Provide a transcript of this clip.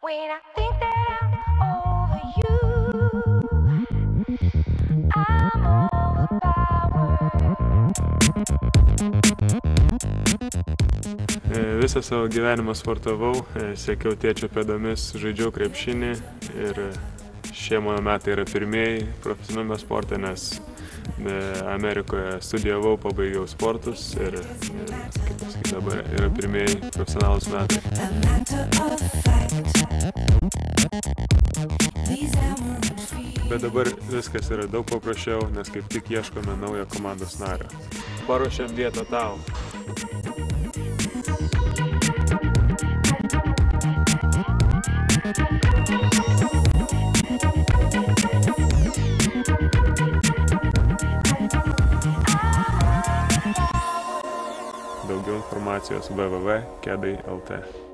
When I think that I'm over you, I'm overpowered. Visą savo gyvenimą sportavau, sekiau tėčio pėdomis, žaidžiau krepšinį ir šie mano metai yra pirmieji profesionaliame sporte, nes Amerikoje studijavau, pabaigiau sportus ir kaip pasakyti, dabar yra pirmieji profesionalūs metai. Bet dabar viskas yra daug paprasčiau, nes kaip tik ieškome naujo komandos nario. Paruošėm vietą tau. Daugiau informacijos www.kedai.lt